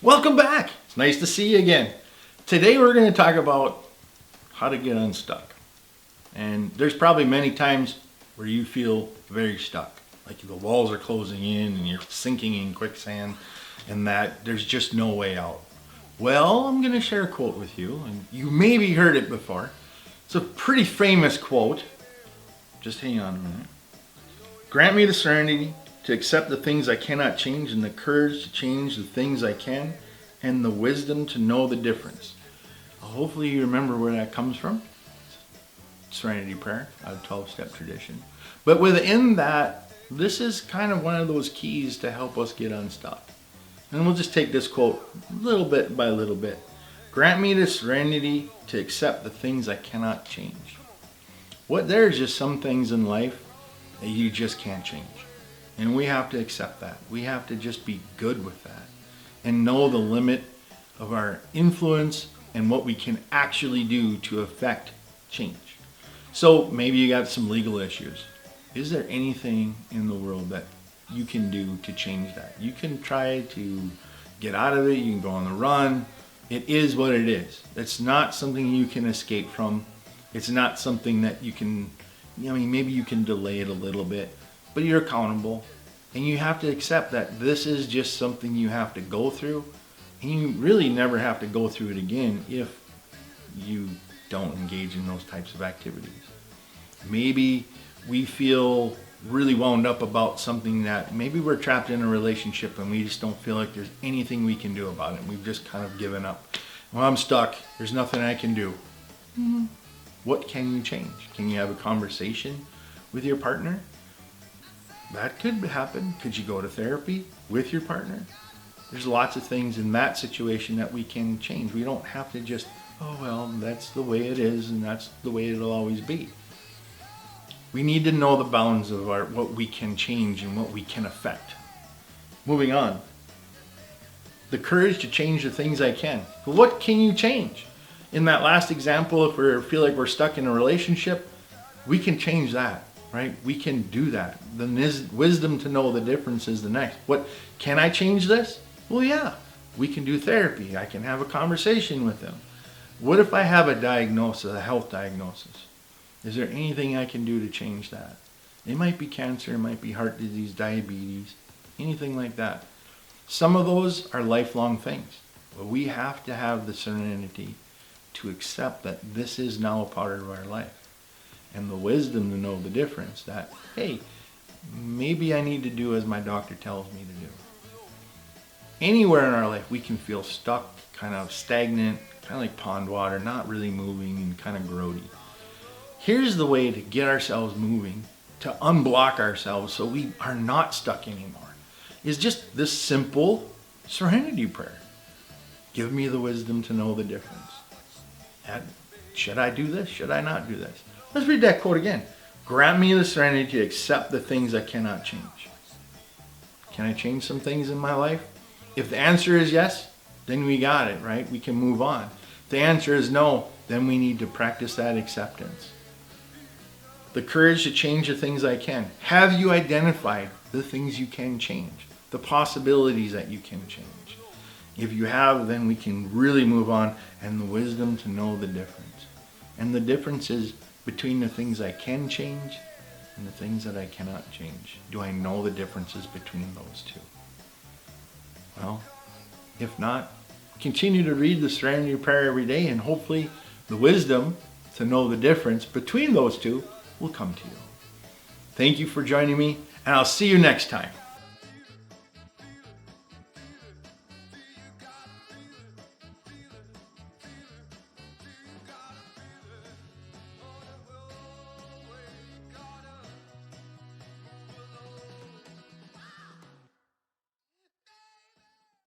Welcome back. It's nice to see you again. Today we're going to talk about how to get unstuck. And there's probably many times where you feel very stuck. Like the walls are closing in and you're sinking in quicksand and that there's just no way out. Well, I'm going to share a quote with you, and you maybe heard it before. It's a pretty famous quote. Just hang on a minute. Grant me the serenity to accept the things I cannot change and the courage to change the things I can and the wisdom to know the difference. Hopefully you remember where that comes from. Serenity prayer, out of 12-step tradition. But within that, this is kind of one of those keys to help us get unstuck. And we'll just take this quote little bit by little bit. Grant me the serenity to accept the things I cannot change. There's just some things in life that you just can't change. And we have to accept that. We have to just be good with that and know the limit of our influence and what we can actually do to affect change. So maybe you got some legal issues. Is there anything in the world that you can do to change that? You can try to get out of it. You can go on the run. It is what it is. It's not something you can escape from. It's not something that you can, maybe you can delay it a little bit, but you're accountable. And you have to accept that this is just something you have to go through. And you really never have to go through it again if you don't engage in those types of activities. Maybe we feel really wound up about something that maybe we're trapped in a relationship and we just don't feel like there's anything we can do about it. We've just kind of given up. Well, I'm stuck. There's nothing I can do. What can you change? Can you have a conversation with your partner? That could happen. Could you go to therapy with your partner? There's lots of things in that situation that we can change. We don't have to just, oh, well, that's the way it is and that's the way it'll always be. We need to know the bounds of what we can change and what we can affect. Moving on. The courage to change the things I can. What can you change? In that last example, if we feel like we're stuck in a relationship, we can change that. Right? We can do that. The wisdom to know the difference is the next. What, can I change this? Well, yeah. We can do therapy. I can have a conversation with them. What if I have a diagnosis, a health diagnosis? Is there anything I can do to change that? It might be cancer, it might be heart disease, diabetes, anything like that. Some of those are lifelong things. But we have to have the serenity to accept that this is now a part of our life. And the wisdom to know the difference that, hey, maybe I need to do as my doctor tells me to do. Anywhere in our life we can feel stuck, kind of stagnant, kind of like pond water, not really moving and kind of grody. Here's the way to get ourselves moving, to unblock ourselves so we are not stuck anymore, is just this simple serenity prayer. Give me the wisdom to know the difference. And should I do this? Should I not do this? Let's read that quote again. Grant me the serenity to accept the things I cannot change. Can I change some things in my life? If the answer is yes, then we got it, right? We can move on. If the answer is no, then we need to practice that acceptance. The courage to change the things I can. Have you identified the things you can change? The possibilities that you can change? If you have, then we can really move on, and the wisdom to know the difference. And the difference is between the things I can change and the things that I cannot change. Do I know the differences between those two? Well, if not, continue to read the Serenity Prayer every day, and hopefully the wisdom to know the difference between those two will come to you. Thank you for joining me, and I'll see you next time.